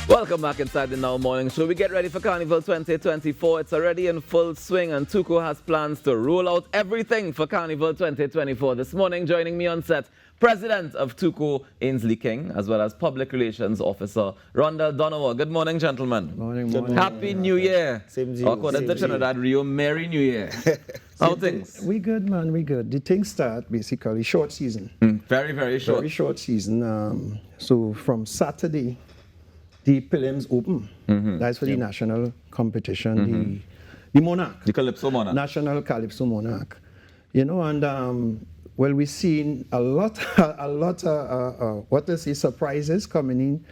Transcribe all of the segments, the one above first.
Welcome back inside the Now Morning Show. We get ready for Carnival 2024. It's already in full swing and TUCO has plans to roll out everything for Carnival 2024. This morning, joining me on set, President of TUCO, Ainsley King, as well as Public Relations Officer, Rondell Donovan. Good morning, gentlemen. Morning. Happy New Year. Same to you. According to Trinidad Rio, Merry New Year. How things? We good, man. We good. The things start basically short season. Very, very short. Very short season. So from Saturday, the prelims open. That's for the national competition, the Monarch. The Calypso Monarch. National Calypso Monarch. You know, and well, we've seen a lot surprises coming in,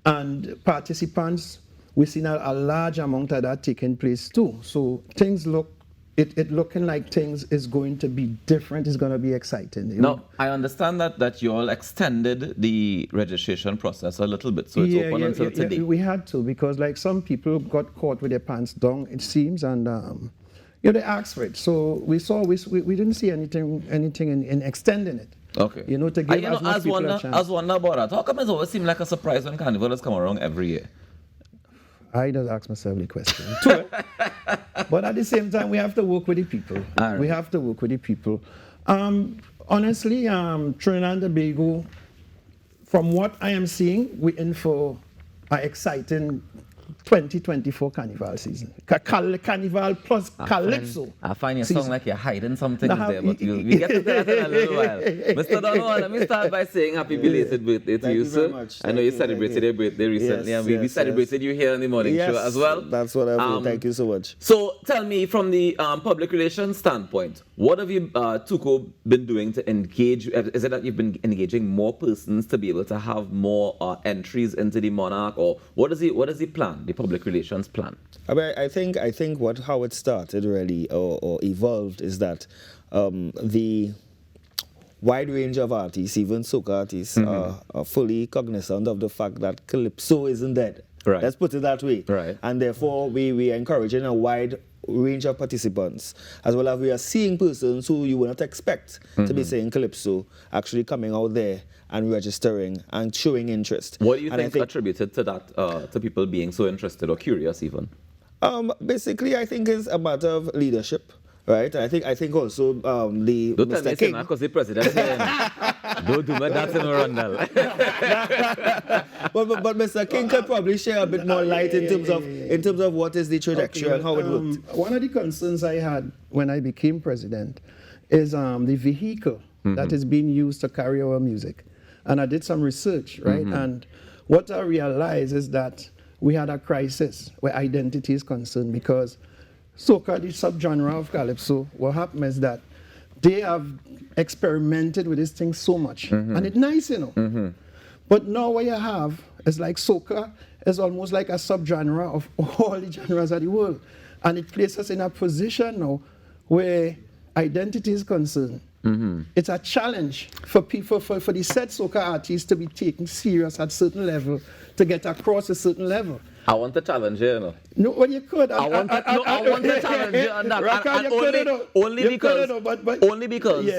and participants. We've seen a large amount of that taking place too. So things look. It looking like things is going to be different. It's going to be exciting. Now, I understand that you all extended the registration process a little bit, so it's open until today. We had to, because like some people got caught with their pants down, it seems, and they asked for it. So we didn't see anything in extending it. Okay. To give as much people a chance. I was wondering about that. How come it always seems like a surprise when Carnival has come around every year? I just ask myself the question. But at the same time, we have to work with the people. Right. We have to work with the people. Honestly, Trinidad and Tobago, from what I am seeing, we're in for an exciting 2024 Carnival season. Carnival plus Calypso. I find you sound like you're hiding something there, but we get to that in a little while. Mr. Donovan, let me start by saying happy belated birthday to you, sir. Very much. I know you celebrated your birthday recently, and we celebrated you here on the morning show as well. That's what I will. Thank you so much. So tell me, from the public relations standpoint, what have you, TUCO, been doing to engage? Is it that you've been engaging more persons to be able to have more entries into the Monarch, or what is the plan, the public relations plan? I think how it started really or evolved is that the wide range of artists, even soca artists, are fully cognizant of the fact that Calypso isn't dead. Right. Let's put it that way. Right. And therefore, we are encouraging a wide range of participants, as well as we are seeing persons who you would not expect to be saying Calypso actually coming out there and registering and showing interest. What do you think attributed to that, to people being so interested or curious even? Basically, I think it's a matter of leadership. Right, I think also the don't Mr. tell me King. Because the president don't do that in Rondell. but Mr. King could probably share a bit more light in terms of what is the trajectory and how it worked. One of the concerns I had when I became president is the vehicle that is being used to carry our music, and I did some research, right? And what I realized is that we had a crisis where identity is concerned, because soca, the subgenre of Calypso, what happened is that they have experimented with this thing so much. And it's nice, But now what you have is like soca is almost like a subgenre of all the genres of the world. And it places us in a position now where identity is concerned. It's a challenge for people, for the said soca artists to be taken serious at a certain level, to get across a certain level. I want to challenge you, No, well, you could. I want to challenge you on that. Only because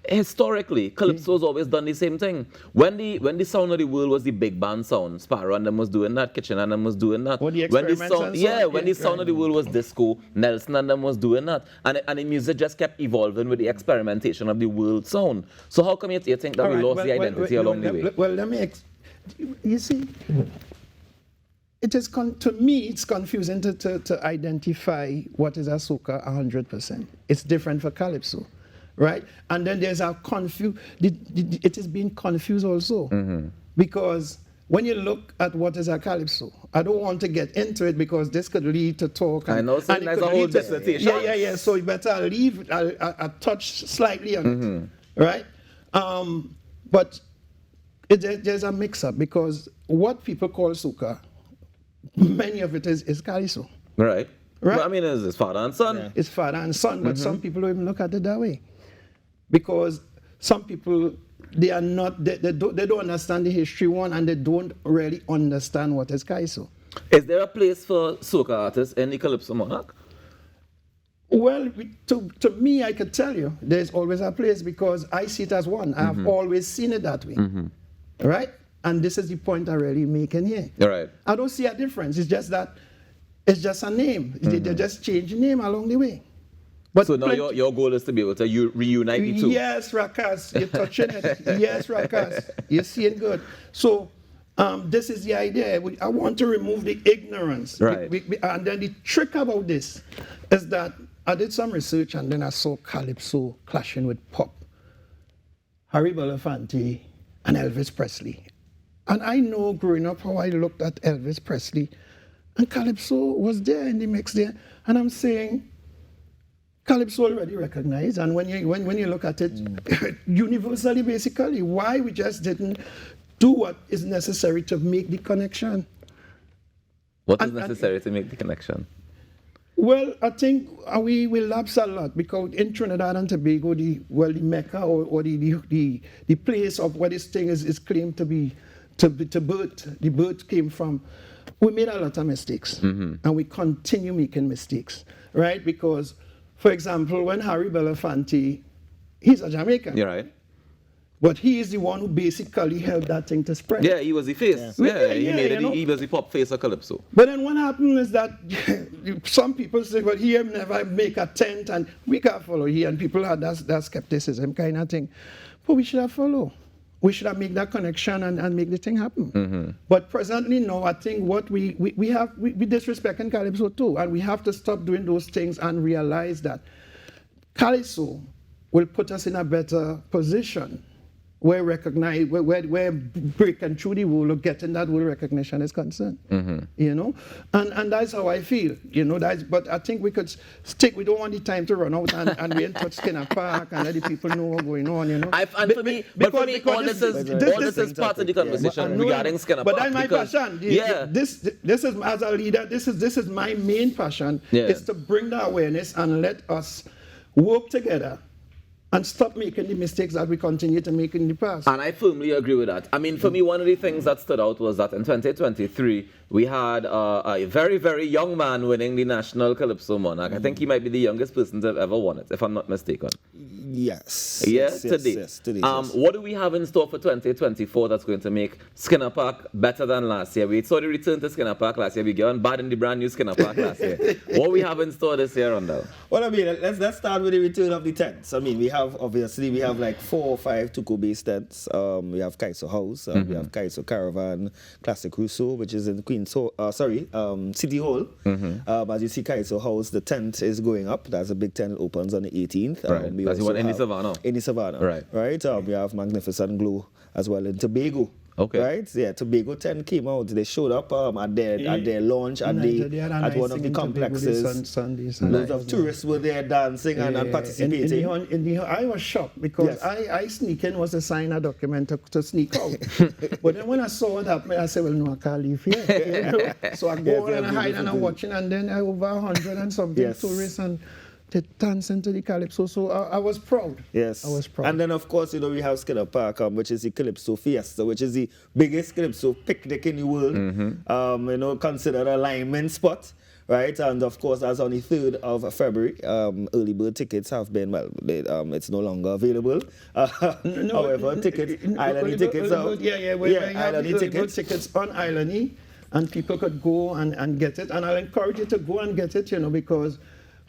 historically, Calypso's always done the same thing. When the sound of the world was the big band sound, Sparrow and them was doing that, Kitchen and them was doing that. When the sound of the world was disco, Nelson and them was doing that. And the music just kept evolving with the experimentation of the world sound. So how come you think that we lost the identity along the way? Well, let me... You see... It is to me, it's confusing to identify what is a soca 100%. It's different for Calypso, right? And then there's a it is being confused also, because when you look at what is a Calypso, I don't want to get into it because this could lead to talk. I know, so there's a whole dissertation. Yeah. So you better leave a touch slightly on it, right? But there's a mix-up, because what people call soca, many of it is Calypso. Right. Well, I mean, it's father and son. Yeah. It's father and son, but some people don't even look at it that way. Because some people, they don't understand the history, and they don't really understand what is Calypso. Is there a place for soca artists in the Calypso Monarch? Well, to me, I could tell you, there's always a place because I see it as one. I've always seen it that way, right? And this is the point I'm really making here. All right. I don't see a difference. It's just that it's just a name. They just change the name along the way. But So now your goal is to be able to reunite the two. Yes, Rawkus, you're touching it. Yes, Rawkus, you're seeing good. So this is the idea. I want to remove the ignorance. Right. And then the trick about this is that I did some research and then I saw Calypso clashing with pop. Harry Belafonte and Elvis Presley. And I know growing up how I looked at Elvis Presley and Calypso was there in the mix there. And I'm saying, Calypso already recognized, and when you look at it universally, basically, why we just didn't do what is necessary to make the connection? What is necessary to make the connection? Well, I think we lapse a lot because in Trinidad and Tobago, the Mecca or the place of where this thing is claimed to be, to birth, the birth came from. We made a lot of mistakes, and we continue making mistakes, right? Because, for example, when Harry Belafonte, he's a Jamaican. You're right. But he is the one who basically helped that thing to spread. Yeah, he was the face. Yeah, he was the pop face of Calypso. But then what happened is that some people say, well, he never make a tent and we can't follow here. And people had that skepticism kind of thing. But we should have followed. We should have made that connection and make the thing happen. But presently, no, I think what we disrespecting Calypso too. And we have to stop doing those things and realize that Calypso will put us in a better position where breaking through the wall or getting that wall recognition is concerned. You know? And that's how I feel. You know, but I think we could stick, we don't want the time to run out and we in touch Skinner Park and let the people know what's going on, you know. For me, all this is part of the conversation regarding Skinner Park. But that's my passion. This is, as a leader, this is my main passion, is to bring the awareness and let us work together and stop making the mistakes that we continue to make in the past. And I firmly agree with that. I mean, for me, one of the things that stood out was that in 2023, we had a very, very young man winning the National Calypso Monarch. I think he might be the youngest person to have ever won it, if I'm not mistaken. Yes. Today. What do we have in store for 2024 that's going to make Skinner Park better than last year? We saw the return to Skinner Park last year. We got bad in the brand new Skinner Park last year. What we have in store this year, Rondell? Well, I mean, let's start with the return of the tents. I mean, we have like 4 or 5 TUCO-based tents. We have Kaiso House, we have Kaiso Caravan, Classic Rousseau, which is in City Hall. As you see, Kaiso House, the tent is going up. That's a big tent, opens on the 18th. Right. That's the one in the Savannah. In the Savannah. Right. Right. We have Magnificent Glow as well in Tobago. Okay. Right? Yeah, Tobago 10 came out. They showed up at their launch at one of the complexes. Loads of tourists were there dancing and participating. I was shocked because I sneak in was to sign a document to sneak out. But then when I saw what happened, I said, well, no, I can't leave here. You know? So I go and I hide and I'm watching, and then over 100 and something tourists and they dance into the Calypso, so I was proud. Yes. I was proud. And then, of course, we have Skinner Park, which is the Calypso Fiesta, which is the biggest Calypso picnic in the world. Considered a lineman spot, right? And, of course, as on the 3rd of February, early bird tickets have been, it's no longer available. However, Island tickets out. Island tickets on Island, and people could go and get it. And I'll encourage you to go and get it, because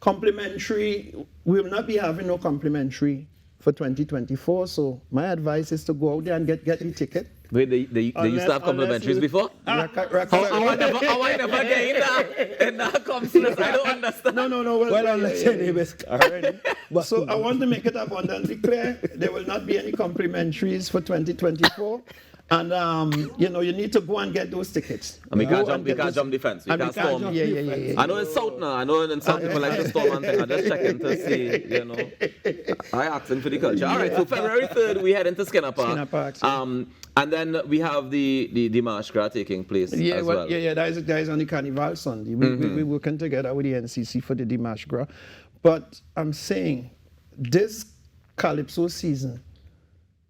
complimentary, we will not be having no complimentary for 2024. So my advice is to go out there and get the ticket. Wait, they used to have complimentaries before? I never get in that compliments. I don't understand. No. Well, unless your name is Karen. So I want to make it abundantly clear. There will not be any complimentaries for 2024. And you need to go and get those tickets. And we can't jump the fence. We can't storm. Yeah. I know it's South now. I know in South people like to storm and things. I'm just checking to see, I asking for the culture. All right, so February 3rd, we head into Skinner Park. And then we have the March Gras taking place as well. That is on the Carnival Sunday. We're working together with the NCC for the March Gras. But I'm saying this Calypso season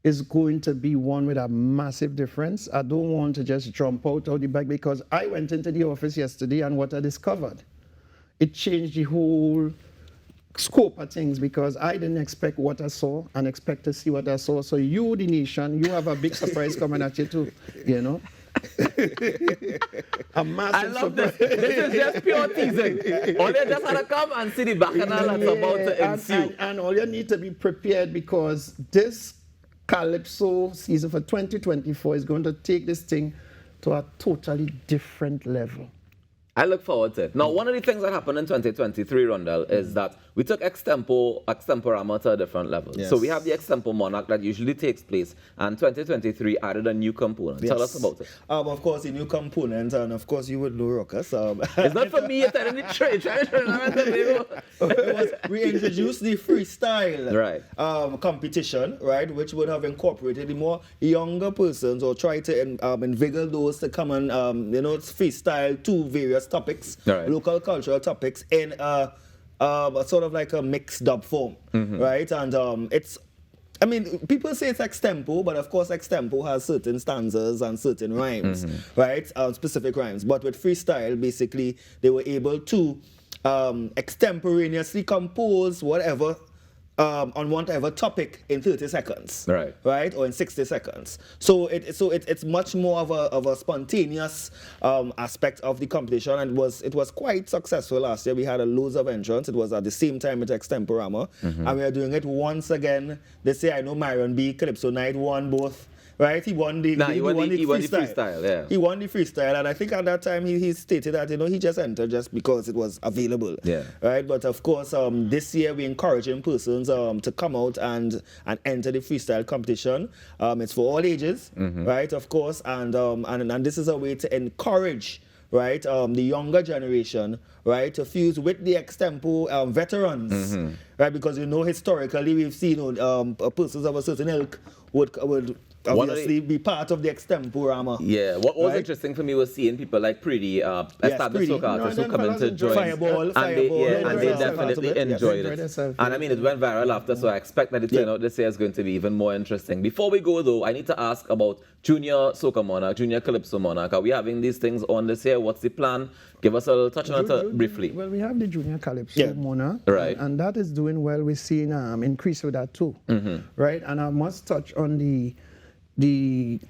is going to be one with a massive difference. I don't want to just jump out of the bag because I went into the office yesterday and what I discovered, it changed the whole scope of things because I didn't expect what I saw and expect to see what I saw. So you, the nation, you have a big surprise coming at you too, you know. A massive I love surprise. this is just pure teasing. All you just had to come and see the bacchanal that's about to ensue. And all you need to be prepared because this Calypso season for 2024 is going to take this thing to a totally different level. I look forward to it. Now, one of the things that happened in 2023, Rondell, is that we took Extemporama to a different level. Yes. So we have the Extempo Monarch that usually takes place, and 2023 added a new component. Yes. Tell us about it. Of course, the new component, and of course, you would know Rawkus. It's not for me, it's in the trade. We introduced the freestyle Right. competition, right, which would have incorporated the more younger persons or try to invigorate those to come and freestyle to various topics, Right. local cultural topics in a sort of like a mixed up form, right? And it's, I mean, people say it's extempo, but of course extempo has certain stanzas and certain rhymes, right? Specific rhymes. But with freestyle, basically, they were able to extemporaneously compose whatever on whatever topic in 30 seconds, right, or in 60 seconds. So it's much more of a spontaneous aspect of the competition, and it was quite successful last year. We had loads of entrants. It was at the same time at Extemporama, and we are doing it once again this year. I know Myron B, Calypso Night won both. Right, he won the freestyle. Yeah. He won the freestyle, and I think at that time he stated that he just entered just because it was available. Yeah. Right, but of course this year we're encouraging persons to come out and enter the freestyle competition. It's for all ages, right? Of course, and this is a way to encourage, right, the younger generation, right, to fuse with the extempo veterans, right? Because historically we've seen persons of a certain ilk would obviously be part of the Extemporama. Yeah, what was interesting for me was seeing people like Pretty, established soca artists who come in to join. Fireball, and they definitely enjoyed it. Yes. And I mean, it went viral after, so I expect that the turnout this year is going to be even more interesting. Before we go, though, I need to ask about Junior Soca Monarch, Junior Calypso Monarch. Are we having these things on this year? What's the plan? Give us a little touch on it briefly. Well, we have the Junior Calypso Monarch, right, and that is doing well. We're seeing increase with that too, right? And I must touch on the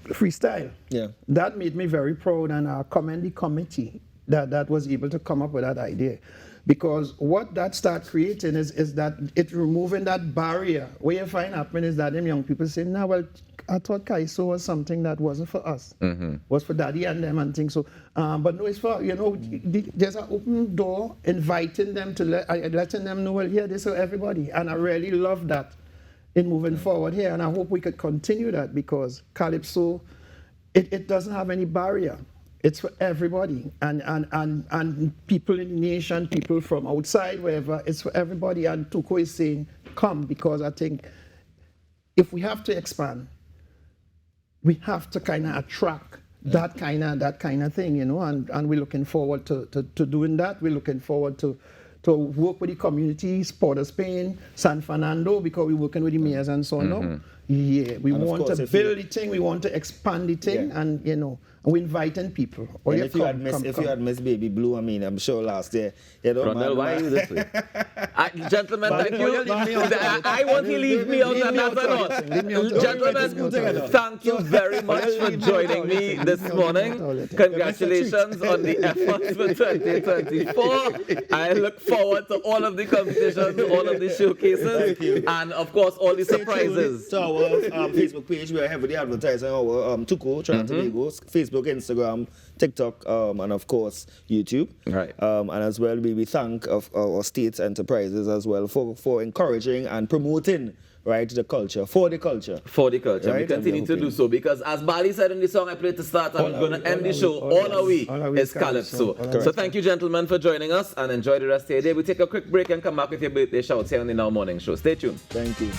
freestyle. Yeah, that made me very proud, and I commend the committee that was able to come up with that idea, because what that start creating is that it's removing that barrier. What you find happening is that them young people say, "Nah, well, I thought Kaiso was something that wasn't for us, was for daddy and them and things." So, but no, it's for there's an open door inviting them to letting them know, well, here, this is for everybody, and I really love that in moving forward here, and I hope we could continue that, because Calypso, it doesn't have any barrier. It's for everybody, and people in the nation, people from outside, wherever, it's for everybody. And TUCO is saying, come, because I think if we have to expand, we have to kind of attract that kind of thing, and we're looking forward to doing that. We're looking forward to work with the communities, Port of Spain, San Fernando, because we're working with the mayors and so on. No? Yeah, we want to build the thing, we want to expand the thing, and we're inviting people. And if you had missed Baby Blue, I mean, I'm sure last year, Rondell, why are you this way? Gentlemen, thank you. I want to leave me out, and that's all. Gentlemen, thank you very much for joining me this morning. Congratulations on the efforts for 2024. I look forward to all of the competitions, all of the showcases, and of course, all the surprises. To our Facebook page, we are heavily advertising our TUCO, Tobago, Facebook, Instagram, TikTok, and of course YouTube. Right. And as well, we thank our state enterprises as well for encouraging and promoting, right, the culture, for the culture. For the culture. Right? We continue to do so, because as Bali said in the song I played to start, I'm going to end the show, all our we is Calypso. So thank you, gentlemen, for joining us, and enjoy the rest of your day. We take a quick break and come back with your birthday shouts here on the Now Morning Show. Stay tuned. Thank you.